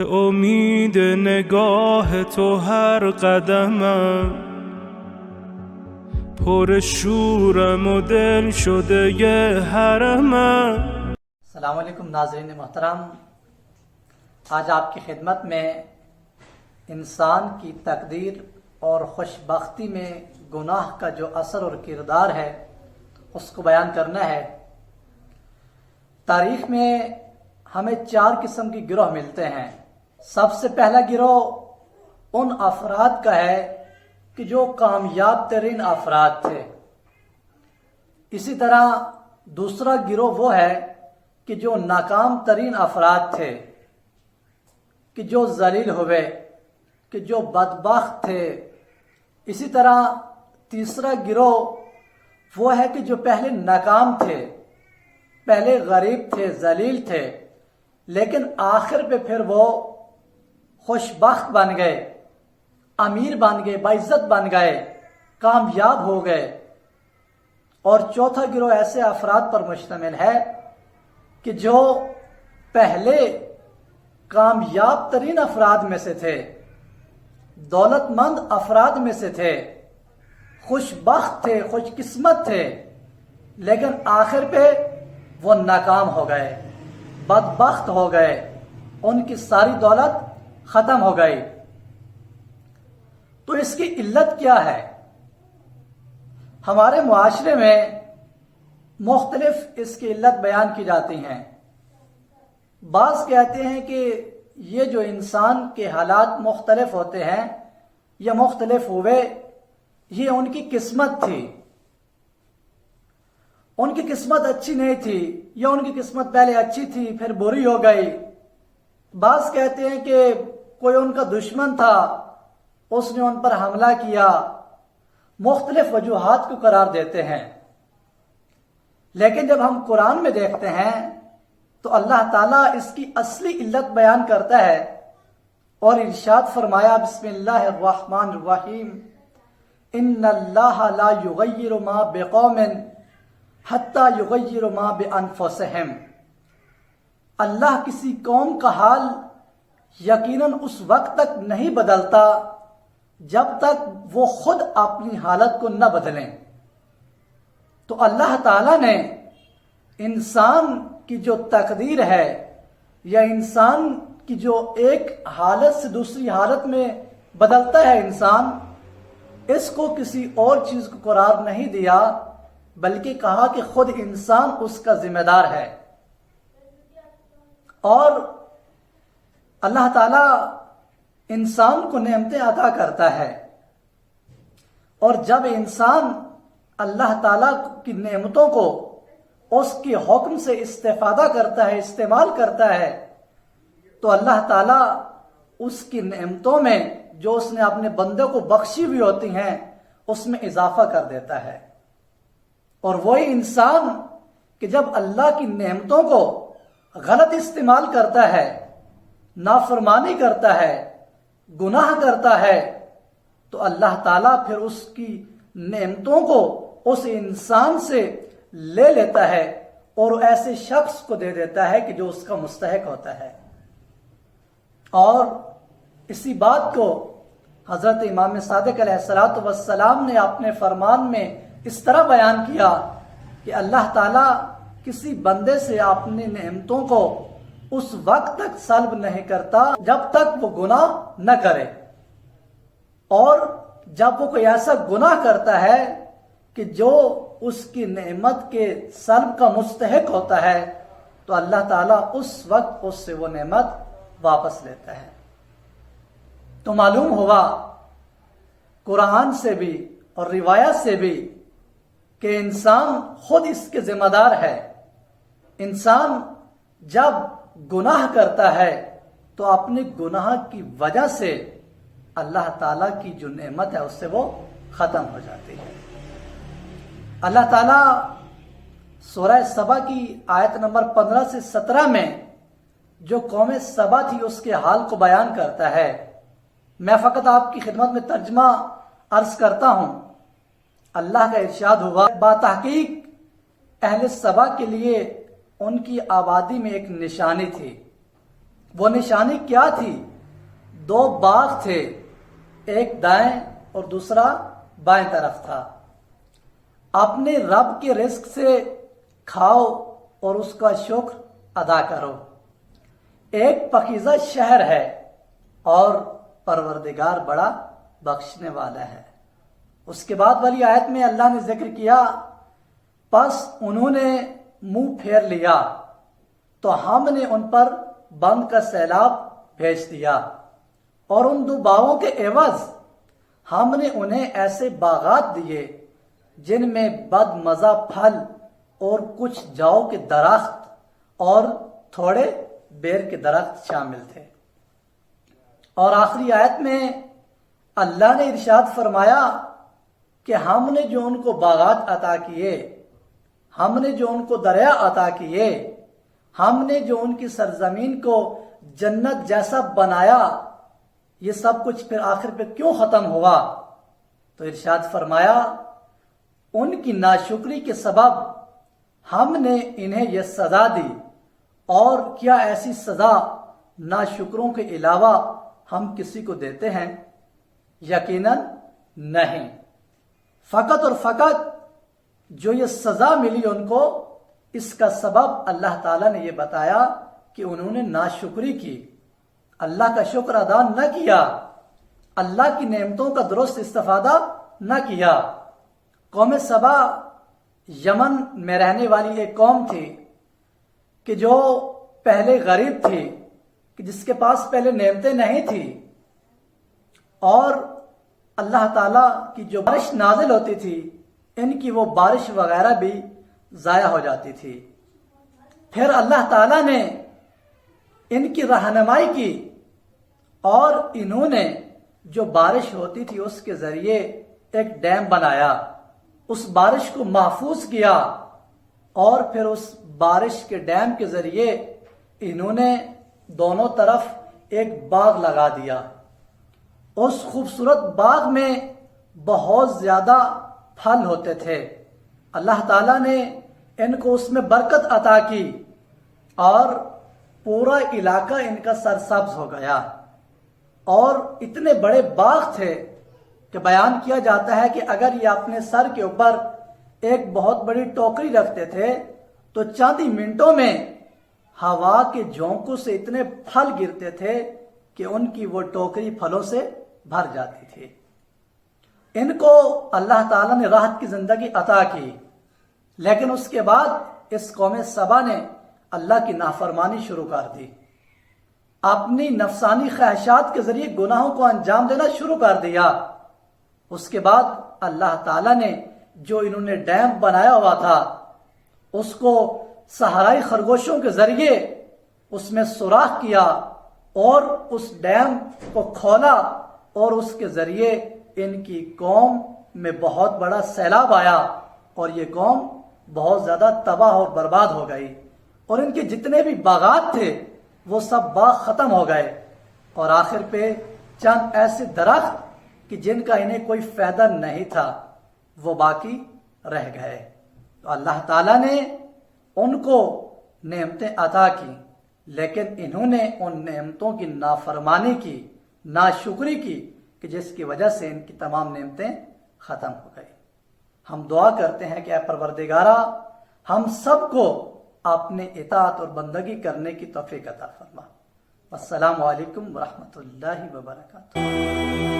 امید نگاه تو هر قدمم پر شورم و دل شده ی حرمم. السلام علیکم ناظرین محترم، آج آپ کی خدمت میں انسان کی تقدیر اور خوش بختی میں گناہ کا جو اثر اور کردار ہے اس کو بیان کرنا ہے۔ تاریخ میں ہمیں 4 قسم کے گروہ ملتے ہیں۔ سب سے پہلا گروہ ان افراد کا ہے کہ جو کامیاب ترین افراد تھے۔ اسی طرح دوسرا گروہ وہ ہے کہ جو ناکام ترین افراد تھے، کہ جو ذلیل ہوئے، کہ جو بدبخت تھے۔ اسی طرح تیسرا گروہ وہ ہے کہ جو پہلے ناکام تھے، پہلے غریب تھے، ذلیل تھے، لیکن آخر پہ پھر وہ خوش بخت بن گئے، امیر بن گئے، باعزت بن گئے، کامیاب ہو گئے۔ اور چوتھا گروہ ایسے افراد پر مشتمل ہے کہ جو پہلے کامیاب ترین افراد میں سے تھے، دولت مند افراد میں سے تھے، خوش بخت تھے، خوش قسمت تھے، لیکن آخر پہ وہ ناکام ہو گئے، بدبخت ہو گئے، ان کی ساری دولت ختم ہو گئی۔ تو اس کی علت کیا ہے؟ ہمارے معاشرے میں مختلف اس کی علت بیان کی جاتی ہیں۔ بعض کہتے ہیں کہ یہ جو انسان کے حالات مختلف ہوتے ہیں یا مختلف ہوئے، یہ ان کی قسمت تھی، ان کی قسمت اچھی نہیں تھی، یا ان کی قسمت پہلے اچھی تھی پھر بری ہو گئی۔ بعض کہتے ہیں کہ کوئی ان کا دشمن تھا، اس نے ان پر حملہ کیا۔ مختلف وجوہات کو قرار دیتے ہیں، لیکن جب ہم قرآن میں دیکھتے ہیں تو اللہ تعالیٰ اس کی اصلی علت بیان کرتا ہے اور ارشاد فرمایا، بسم اللہ الرحمن الرحیم، ان اللہ لا یغیر ما بقوم حتی یغیر ما بانفسہم۔ اللہ کسی قوم کا حال یقیناً اس وقت تک نہیں بدلتا جب تک وہ خود اپنی حالت کو نہ بدلیں۔ تو اللہ تعالیٰ نے انسان کی جو تقدیر ہے، یا انسان کی جو ایک حالت سے دوسری حالت میں بدلتا ہے انسان، اس کو کسی اور چیز کو قرار نہیں دیا، بلکہ کہا کہ خود انسان اس کا ذمہ دار ہے۔ اور اللہ تعالیٰ انسان کو نعمتیں عطا کرتا ہے، اور جب انسان اللہ تعالیٰ کی نعمتوں کو اس کے حکم سے استفادہ کرتا ہے، استعمال کرتا ہے، تو اللہ تعالیٰ اس کی نعمتوں میں جو اس نے اپنے بندے کو بخشی ہوئی ہوتی ہیں اس میں اضافہ کر دیتا ہے۔ اور وہی انسان کہ جب اللہ کی نعمتوں کو غلط استعمال کرتا ہے، نافرمانی کرتا ہے، گناہ کرتا ہے، تو اللہ تعالیٰ پھر اس کی نعمتوں کو اس انسان سے لے لیتا ہے اور ایسے شخص کو دے دیتا ہے کہ جو اس کا مستحق ہوتا ہے۔ اور اسی بات کو حضرت امام صادق علیہ السلام نے اپنے فرمان میں اس طرح بیان کیا کہ اللہ تعالیٰ کسی بندے سے اپنی نعمتوں کو اس وقت تک سلب نہیں کرتا جب تک وہ گناہ نہ کرے، اور جب وہ کوئی ایسا گناہ کرتا ہے کہ جو اس کی نعمت کے سلب کا مستحق ہوتا ہے، تو اللہ تعالیٰ اس وقت اس سے وہ نعمت واپس لیتا ہے۔ تو معلوم ہوا قرآن سے بھی اور روایت سے بھی کہ انسان خود اس کے ذمہ دار ہے۔ انسان جب گناہ کرتا ہے تو اپنے گناہ کی وجہ سے اللہ تعالیٰ کی جو نعمت ہے اس سے وہ ختم ہو جاتی ہے۔ اللہ تعالیٰ سورہ سبا کی آیت نمبر 15 سے 17 میں جو قوم سبا تھی اس کے حال کو بیان کرتا ہے۔ میں فقط آپ کی خدمت میں ترجمہ عرض کرتا ہوں۔ اللہ کا ارشاد ہوا، باتحقیق اہل سبا کے لیے ان کی آبادی میں ایک نشانی تھی۔ وہ نشانی کیا تھی؟ 2 باغ تھے، ایک دائیں اور دوسرا بائیں طرف تھا۔ اپنے رب کے رزق سے کھاؤ اور اس کا شکر ادا کرو۔ ایک پاکیزہ شہر ہے اور پروردگار بڑا بخشنے والا ہے۔ اس کے بعد والی آیت میں اللہ نے ذکر کیا، پس انہوں نے منہ پھیر لیا تو ہم نے ان پر بند کا سیلاب بھیج دیا، اور ان 2 باغوں کے عوض ہم نے انہیں ایسے باغات دیے جن میں بد مزہ پھل اور کچھ جاؤ کے درخت اور تھوڑے بیر کے درخت شامل تھے۔ اور آخری آیت میں اللہ نے ارشاد فرمایا کہ ہم نے جو ان کو باغات عطا کیے، ہم نے جو ان کو دریا عطا کیے، ہم نے جو ان کی سرزمین کو جنت جیسا بنایا، یہ سب کچھ پھر آخر پہ کیوں ختم ہوا؟ تو ارشاد فرمایا ان کی ناشکری کے سبب ہم نے انہیں یہ سزا دی، اور کیا ایسی سزا ناشکروں کے علاوہ ہم کسی کو دیتے ہیں؟ یقیناً نہیں۔ فقط اور فقط جو یہ سزا ملی ان کو، اس کا سبب اللہ تعالیٰ نے یہ بتایا کہ انہوں نے ناشکری کی، اللہ کا شکر ادا نہ کیا، اللہ کی نعمتوں کا درست استفادہ نہ کیا۔ قوم سبا یمن میں رہنے والی ایک قوم تھی کہ جو پہلے غریب تھی، کہ جس کے پاس پہلے نعمتیں نہیں تھی، اور اللہ تعالیٰ کی جو بارش نازل ہوتی تھی ان کی وہ بارش وغیرہ بھی ضائع ہو جاتی تھی۔ پھر اللہ تعالیٰ نے ان کی رہنمائی کی اور انہوں نے جو بارش ہوتی تھی اس کے ذریعے ایک ڈیم بنایا، اس بارش کو محفوظ کیا، اور پھر اس بارش کے ڈیم کے ذریعے انہوں نے دونوں طرف ایک باغ لگا دیا۔ اس خوبصورت باغ میں بہت زیادہ پھل ہوتے تھے۔ اللہ تعالیٰ نے ان کو اس میں برکت عطا کی اور پورا علاقہ ان کا سرسبز ہو گیا، اور اتنے بڑے باغ تھے کہ بیان کیا جاتا ہے کہ اگر یہ اپنے سر کے اوپر ایک بہت بڑی ٹوکری رکھتے تھے تو چند ہی منٹوں میں ہوا کے جھونکوں سے اتنے پھل گرتے تھے کہ ان کی وہ ٹوکری پھلوں سے بھر جاتی تھی۔ ان کو اللہ تعالیٰ نے راحت کی زندگی عطا کی، لیکن اس کے بعد اس قوم سبا نے اللہ کی نافرمانی شروع کر دی، اپنی نفسانی خواہشات کے ذریعے گناہوں کو انجام دینا شروع کر دیا۔ اس کے بعد اللہ تعالیٰ نے جو انہوں نے ڈیم بنایا ہوا تھا اس کو صحرائی خرگوشوں کے ذریعے اس میں سوراخ کیا اور اس ڈیم کو کھولا، اور اس کے ذریعے ان کی قوم میں بہت بڑا سیلاب آیا اور یہ قوم بہت زیادہ تباہ اور برباد ہو گئی، اور ان کے جتنے بھی باغات تھے وہ سب باغ ختم ہو گئے، اور آخر پہ چند ایسے درخت کہ جن کا انہیں کوئی فائدہ نہیں تھا وہ باقی رہ گئے۔ تو اللہ تعالیٰ نے ان کو نعمتیں عطا کی، لیکن انہوں نے ان نعمتوں کی نافرمانی کی، ناشکری کی، کہ جس کی وجہ سے ان کی تمام نعمتیں ختم ہو گئی۔ ہم دعا کرتے ہیں کہ اے پروردگارا ہم سب کو اپنے اطاعت اور بندگی کرنے کی توفیق عطا فرما۔ السلام علیکم ورحمۃ اللہ وبرکاتہ۔